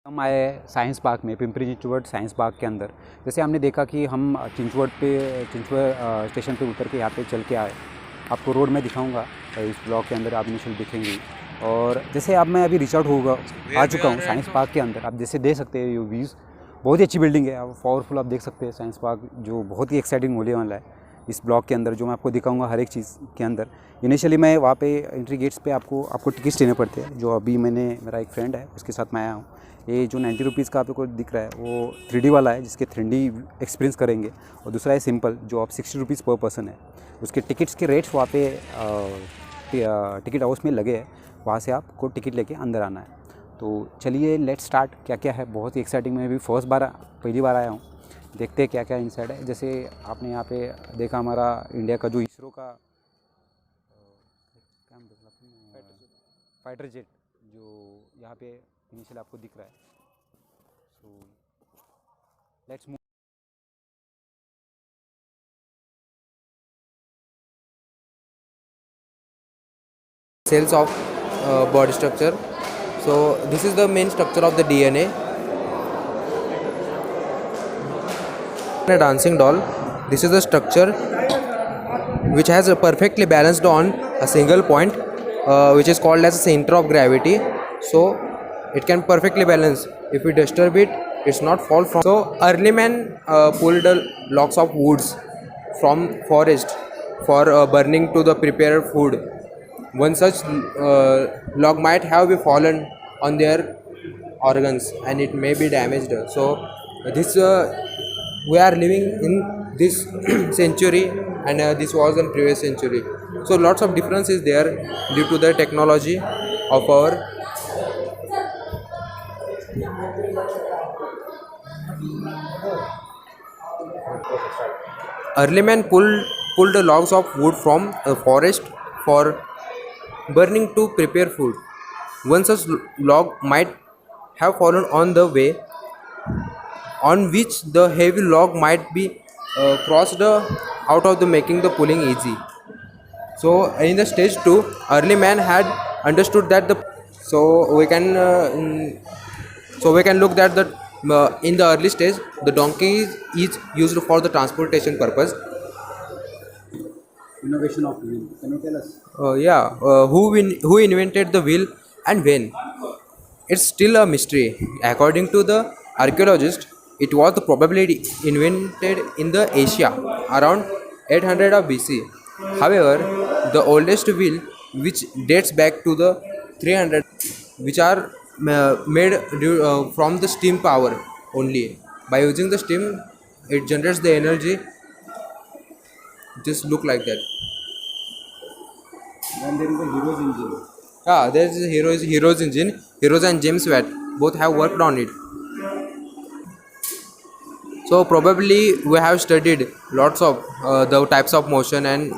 हम आए science park में, पिंपरी चिंचवड साइंस पार्क के अंदर। जैसे हमने देखा कि हम चिंचवड स्टेशन पे उतर के यहाँ पे चल के आए। आपको रोड में दिखाऊंगा, इस ब्लॉक के अंदर आप इनिशियल दिखेंगी। और जैसे अब मैं अभी रिच आउट आ चुका हूँ साइंस पार्क के अंदर। आप जैसे देख सकते हैं ये व्यूज़, बहुत ही अच्छी बिल्डिंग है, पावरफुल। आप देख सकते हैं साइंस पार्क जो बहुत ही एक्साइटिंग होने वाला है इस ब्लॉक के अंदर, जो मैं आपको दिखाऊंगा हर एक चीज़ के अंदर। इनिशियली मैं वहाँ पे एंट्री गेट्स पे आपको टिकट्स लेने पड़ते हैं, जो अभी मेरा एक फ्रेंड है उसके साथ मैं आया हूँ। ये जो 90 रुपीज़ का आपको दिख रहा है वो 3D वाला है, जिसके 3D एक्सपीरियंस करेंगे। और दूसरा है सिंपल, जो आप 60 रुपीज़ पर पर्सन है। उसके टिकट्स के रेट्स वहाँ पे टिकट हाउस में लगे हैं, वहाँ से आपको टिकट लेके अंदर आना है। तो चलिए लेट स्टार्ट। क्या क्या है, बहुत ही एक्साइटिंग। मैं भी पहली बार आया हूँ। देखते हैं क्या क्या इनसाइड है। जैसे आपने यहाँ पे देखा हमारा इंडिया का जो इसरो का क्या मतलब फाइटर जेट जो यहाँ पे इनिशियल आपको दिख रहा है। So let's move. Cells of body structure. So this is the main structure of the DNA. A dancing doll. This is the structure which has a perfectly balanced on a single point, which is called as a center of gravity. So it can perfectly balance. If we disturb it, it's not fall from. So early man pulled logs of woods from forest for burning to the prepared food. One such log might have been fallen on their organs and it may be damaged. So this we are living in this century, and this was in previous century. So lots of difference is there due to the technology of our. Early man pulled the logs of wood from a forest for burning to prepare food. One such log might have fallen on the way on which the heavy log might be crossed out of the making the pulling easy. So in the stage 2, early man had understood that the so we can look that the in the early stage the donkey is used for the transportation purpose. Innovation of wheel. Can you tell us? Who invented the wheel and when? It's still a mystery. According to the archaeologist, it was probably invented in the Asia around 800 of BC. However, the oldest wheel, which dates back to the 300, which are from the steam power only. By using the steam, it generates the energy. Just look like that. Then there is a hero's engine. Yeah, there is a Heroes engine. Heroes and James Watt both have worked on it. So probably we have studied lots of the types of motion and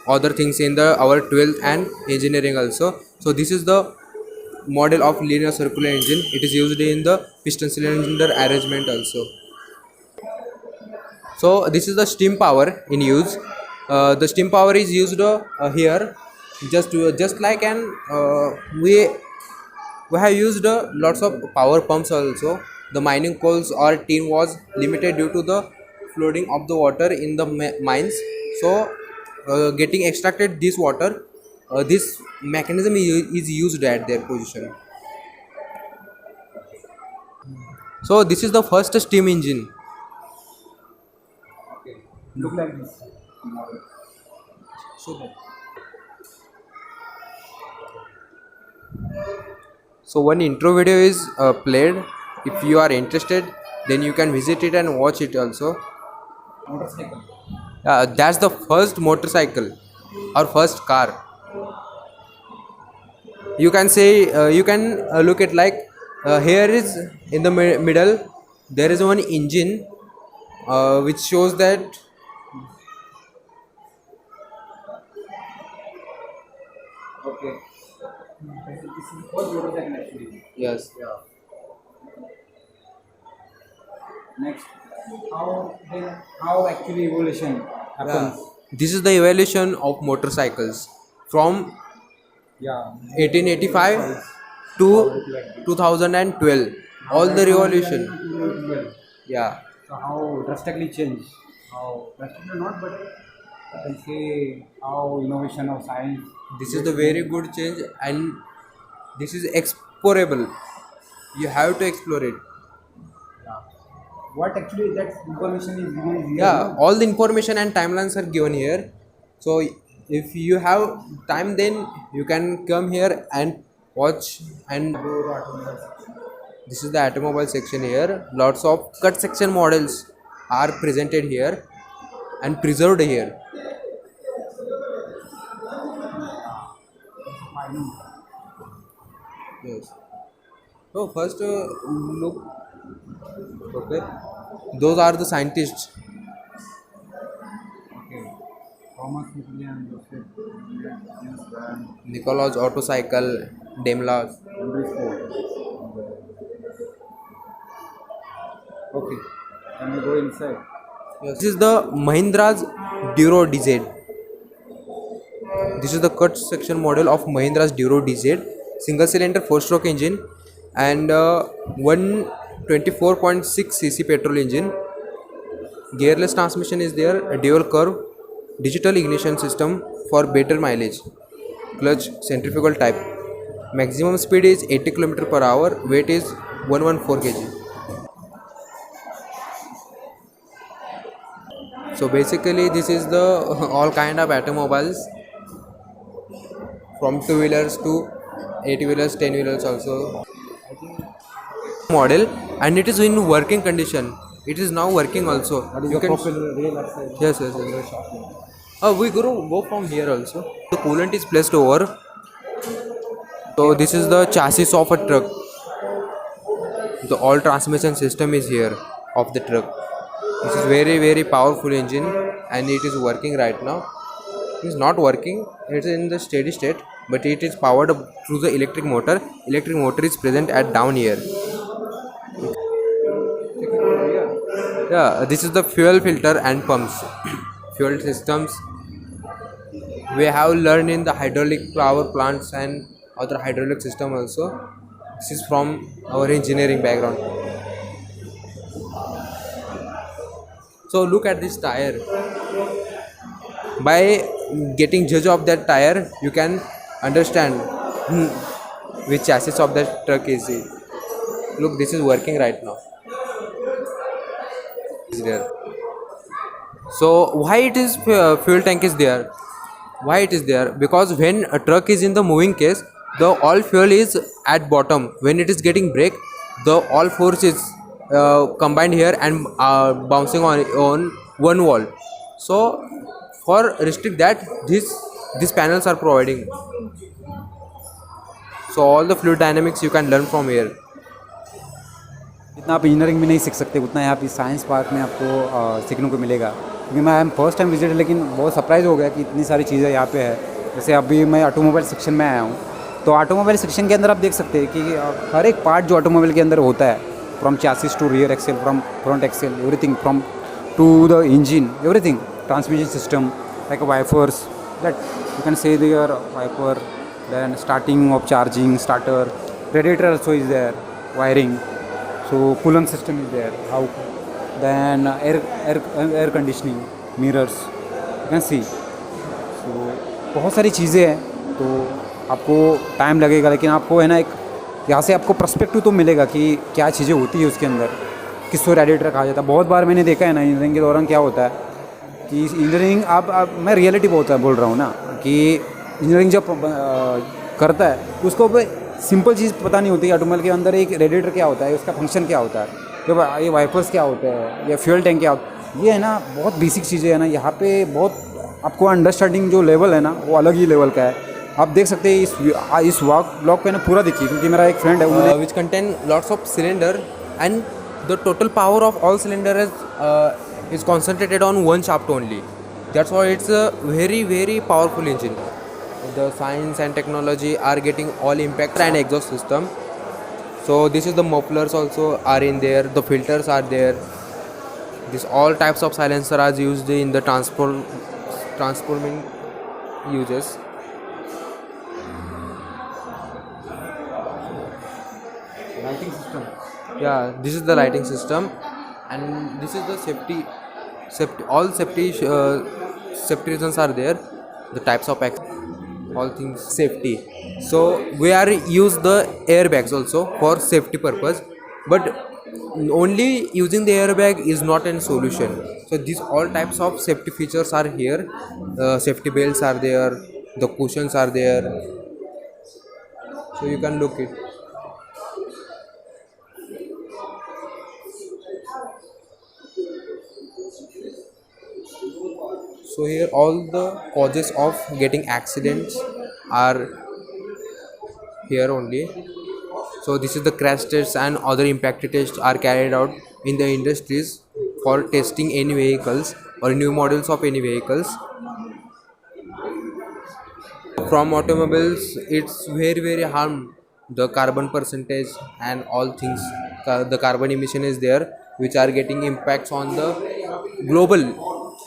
other things in the our 12th and engineering also. So this is the model of linear circular engine. It is used in the piston cylinder arrangement also. So this is the steam power in use. The steam power is used here just like an we have used lots of power pumps also. The mining coals or tin was limited due to the flooding of the water in the mines. So getting extracted this water, this mechanism is used at their position. So this is the first steam engine. Look like this. So one intro video is played. If you are interested, then you can visit it and watch it also. Motorcycle. That's the first motorcycle or first car. You can say you can look at like here is in the middle there is one engine which shows that Okay. This is the first motorcycle actually. yes. Yeah. Next, how actually evolution Yeah. happens? This is the evolution of motorcycles from Yeah. 1885 to 2012. all the revolution. Yeah. So how drastically changed? How drastically not, but I can say how innovation of science. This is the very good change, and this is explorable. You have to explore it. What actually that information is given here? Yeah, No? all the information and timelines are given here. So if you have time, then you can come here and watch. And this is the automobile section here. Lots of cut section models are presented here and preserved here. Yes. So first look. Okay. Those are the scientists. Okay. Thomas Napoleon, Joseph, James Grant, Nicholas Autocycle, Daimler. Henry Ford. Okay. Can we go inside? Yes. This is the Mahindra's Duro DZ. This is the cut section model of Mahindra's Duro DZ, single cylinder 4-stroke engine, and 124.6 cc petrol engine. Gearless transmission is there, a dual curve, digital ignition system for better mileage, clutch centrifugal type. Maximum speed is 80 km per hour, weight is 114 kg. So basically this is the all kind of automobiles, from 2-wheelers to 8-wheelers, 10-wheelers also. Model, and it is in working condition. It is now working also. What is You the can popular real outside? yes. We go from here also. The coolant is placed over. So this is the chassis of a truck. The all transmission system is here of the truck. This is very powerful engine, and it is working right now. It is not working. It is in the steady state, but it is powered through the electric motor. Electric motor is present at down here. Yeah, this is the fuel filter and pumps. Fuel systems we have learned in the hydraulic power plants and other hydraulic system also. This is from our engineering background. So look at this tire. By getting judge of that tire, you can understand which chassis of that truck is it. Look, this is working right now. Is there. So why it is fuel tank is there? Why it is there? Because when a truck is in the moving case, the all fuel is at bottom. When it is getting brake, the all force is combined here and bouncing on one wall. So for restrict that, these panels are providing. So all the fluid dynamics you can learn from here. जितना आप engineering में नहीं सीख सकते उतना यहाँ पे science park में आपको सीखने को मिलेगा, क्योंकि मैं फर्स्ट टाइम विजिट, लेकिन बहुत सरप्राइज हो गया कि इतनी सारी चीज़ें यहाँ पे है। जैसे अभी मैं ऑटोमोबाइल सेक्शन में आया हूँ, तो ऑटोमोबाइल सेक्शन के अंदर आप देख सकते हैं कि हर एक पार्ट जो ऑटोमोबाइल के अंदर होता है, from chassis to rear axle, from front axle, everything, from to the engine, everything, transmission system, like wipers, that you can say there wiper, then starting of charging, starter, radiator also is there, wiring, so coolant system is there, how, then air conditioning, mirrors, you can see, so बहुत सारी चीज़ें हैं। तो आपको time लगेगा, लेकिन आपको है ना एक यहाँ से आपको पर्सपेक्टिव तो मिलेगा कि क्या चीज़ें होती है उसके अंदर, किसको रेडिएटर कहा जाता है। बहुत बार मैंने देखा है ना इंजीनियरिंग के दौरान क्या होता है कि इंजीनियरिंग आप मैं रियलिटी बोल रहा हूँ ना, कि इंजीनियरिंग जब करता है उसको सिंपल चीज़ पता नहीं होती। ऑटोमोबाइल के अंदर एक रेडिएटर क्या होता है, उसका फंक्शन क्या होता है, ये वाइपर्स क्या होते हैं, या फ्यूल टैंक क्या होता है, ये है ना बहुत बेसिक चीज़ें है ना। यहाँ पे बहुत आपको अंडरस्टैंडिंग जो लेवल है ना वो अलग ही लेवल का है। आप देख सकते हैं इस ब्लॉक पे ना पूरा देखिए, क्योंकि मेरा एक फ्रेंड है उन्होंने Which contain lots of cylinder, and the total power of all cylinder is concentrated on one shaft only. That's why it's a very powerful engine. The science and technology are getting all impact and exhaust system. So this is the mufflers also are in there, the filters are there. This all types of silencer are used in the transforming uses. Lighting system, Yeah, this is the lighting system, and this is the safety. All safety reasons are there. The types of all things safety. So we are use the airbags also for safety purpose, but only using the airbag is not a solution. So these all types of safety features are here. Safety belts are there. The cushions are there. So you can look it. So here all the causes of getting accidents are here only. So this is the crash tests and other impact tests are carried out in the industries for testing any vehicles or new models of any vehicles. From automobiles, it's very harm the carbon percentage and all things. The carbon emission is there, which are getting impacts on the global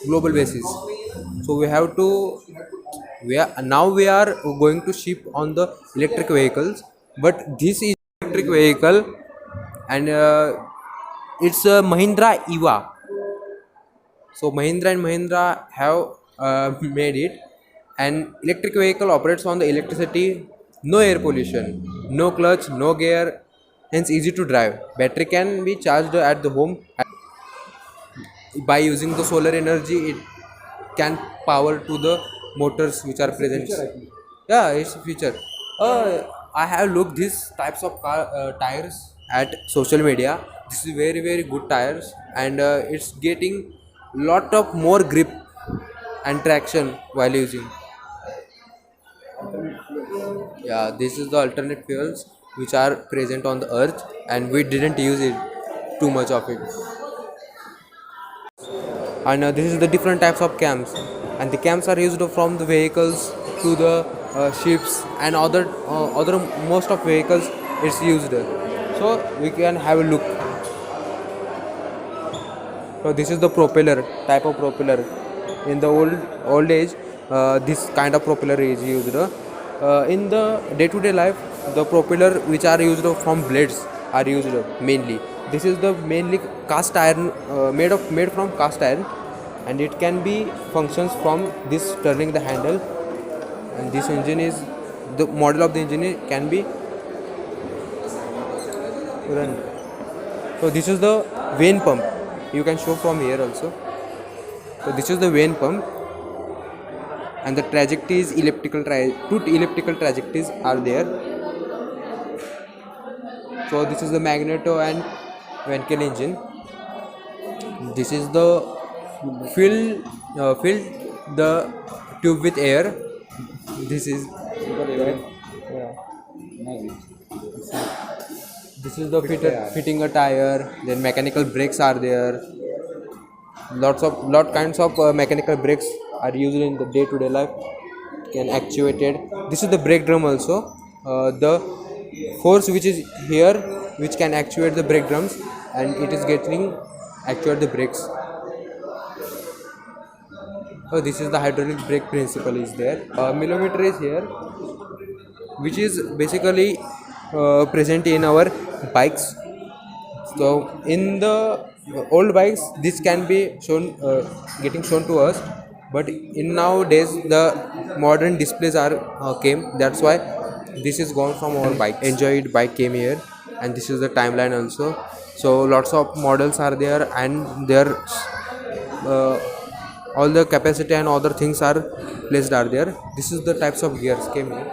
global basis. So we have to we are going to shift on the electric vehicles, but this is electric vehicle, and it's a Mahindra EVA. So Mahindra and Mahindra have made it. An electric vehicle operates on the electricity, no air pollution, no clutch, no gear, hence easy to drive. Battery can be charged at the home by using the solar energy. It can power to the motors which are present. Yeah, it's a feature. I have looked these types of tires at social media. This is very good tires, and it's getting lot of more grip and traction while using. Yeah, this is the alternate fuels which are present on the earth, and we didn't use it too much of it. And this is the different types of cams, and the cams are used from the vehicles to the ships and other most of vehicles it's used. So we can have a look. So this is the propeller, type of propeller. In the old age, this kind of propeller is used. In the day-to-day life, the propeller which are used from blades are used mainly. This is the mainly cast iron, made from cast iron, and it can be functions from this turning the handle. And this engine is the model of the engine can be run. So this is the vane pump. You can show from here also. So this is the vane pump, and the trajectory is elliptical. Two elliptical trajectories are there. So this is the magneto and Wankel engine. This is the fill the tube with air. This is this is the fitting a tire. Then mechanical brakes are there. Lot kinds of mechanical brakes are used in the day-to-day life. Can actuated. This is the brake drum also. The force which is here, which can actuate the brake drums, and it is getting actuate the brakes. So this is the hydraulic brake principle is there. Millimeter is here, which is basically present in our bikes. So in the old bikes, this can be shown, getting shown to us, but in nowadays the modern displays are came. That's why this is gone from our bike. Enjoyed bike came here, and this is the timeline also. So lots of models are there, and their all the capacity and other things are placed are there. This is the types of gears came here.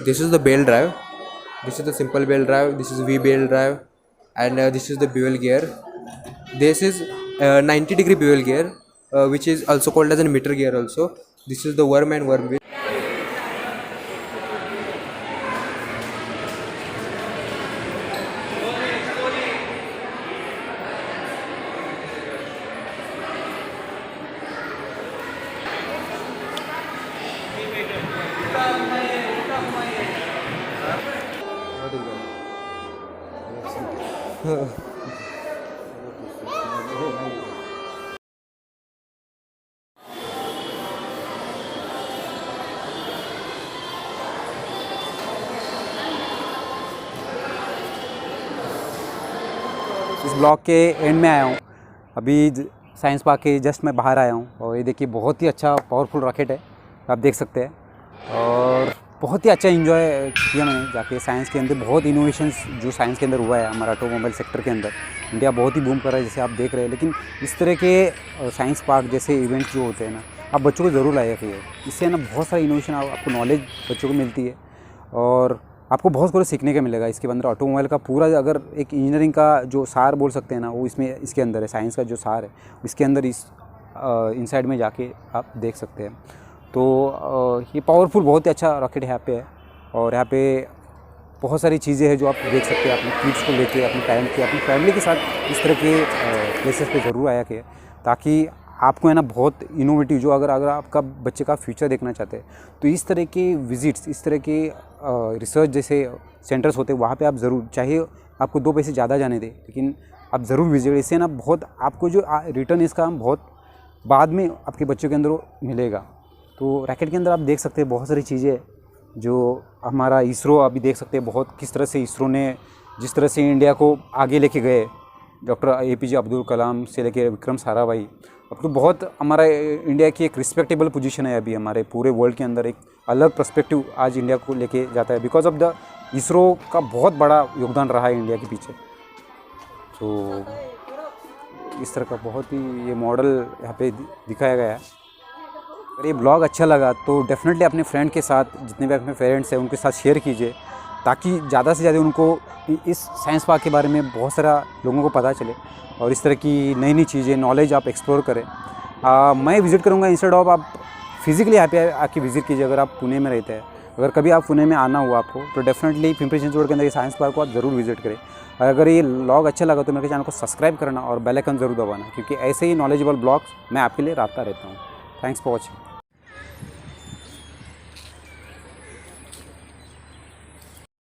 This is the bell drive. This is the simple bell drive. This is V bell drive, and this is the bevel gear. This is 90-degree bevel gear, which is also called as a meter gear also. This is the worm and worm wheel. Blog के and में आया हूँ। अभी science park के just मैं बाहर आया हूँ और ये देखिए बहुत ही अच्छा पावरफुल रॉकेट है, आप देख सकते हैं। और बहुत ही अच्छा इन्जॉय किया मैंने जाके साइंस के अंदर। बहुत इनोवेशंस जो साइंस के अंदर हुआ है हमारा ऑटोमोबाइल सेक्टर के अंदर, इंडिया बहुत ही बूम कर रहा है जैसे आप देख रहे हैं। लेकिन इस तरह के साइंस पार्क जैसे इवेंट्स जो होते हैं ना, आप बच्चों को ज़रूर लाया करिए। इससे ना बहुत सारा इनोवेशन आपको नॉलेज बच्चों को मिलती है और आपको बहुत कुछ सीखने का मिलेगा। इसके अंदर ऑटोमोबाइल का पूरा अगर एक इंजीनियरिंग का जो सार बोल सकते हैं ना, वो इसके अंदर है। साइंस का जो सार है इसके अंदर इनसाइड में जाके आप देख सकते हैं। तो ये पावरफुल बहुत ही अच्छा रॉकेट यहाँ पे है और यहाँ पे बहुत सारी चीज़ें हैं जो आप देख सकते हैं। अपने किड्स को लेके, अपने पेरेंट्स के, अपनी फैमिली के साथ इस तरह के प्लेसेस पे ज़रूर आया कि ताकि आपको है ना बहुत इनोवेटिव जो अगर आपका बच्चे का फ्यूचर देखना चाहते हैं तो इस तरह के विजिट्स, इस तरह के रिसर्च जैसे सेंटर्स होते हैं वहाँ पे आप ज़रूर, चाहे आपको 2 पैसे ज़्यादा जाने दें लेकिन आप ज़रूर विजिट। इससे ना बहुत आपको जो रिटर्न इसका बहुत बाद में आपके बच्चों के अंदर मिलेगा। तो रैकेट के अंदर आप देख सकते हैं बहुत सारी चीज़ें जो हमारा इसरो अभी देख सकते हैं बहुत किस तरह से इसरो ने जिस तरह से इंडिया को आगे लेके गए, डॉक्टर APJ अब्दुल कलाम से लेके विक्रम साराभाई, अब तो बहुत हमारा इंडिया की एक रिस्पेक्टेबल पोजीशन है अभी हमारे पूरे वर्ल्ड के अंदर। एक अलग पर्सपेक्टिव आज इंडिया को लेके जाता है बिकॉज ऑफ द इसरो का बहुत बड़ा योगदान रहा है इंडिया के पीछे। तो इस तरह का बहुत ही ये मॉडल यहाँ पे दिखाया गया है। अगर ये ब्लॉग अच्छा लगा तो डेफिनेटली अपने फ्रेंड के साथ, जितने भी अपने पेरेंट्स हैं उनके साथ शेयर कीजिए ताकि ज़्यादा से ज़्यादा उनको इस साइंस पार्क के बारे में बहुत सारा लोगों को पता चले और इस तरह की नई नई चीज़ें, नॉलेज आप एक्सप्लोर करें। मैं विज़िट करूँगा इंस्टेड ऑफ आप फिज़िकली यहाँ पे आके विज़िट कीजिए। अगर आप पुणे में रहते हैं, अगर कभी आप पुणे में आना हुआ आपको तो डेफिनेटली पिंपरी-चिंचवड के अंदर ये साइंस पार्क को आप ज़रूर विज़िट करें। और अगर ये ब्लॉग अच्छा लगा तो मेरे चैनल को सब्सक्राइब करना और बेल आइकन ज़रूर दबाना क्योंकि ऐसे ही नॉलेजेबल ब्लॉग्स मैं आपके लिए लाता रहता हूँ। Thanks for watching.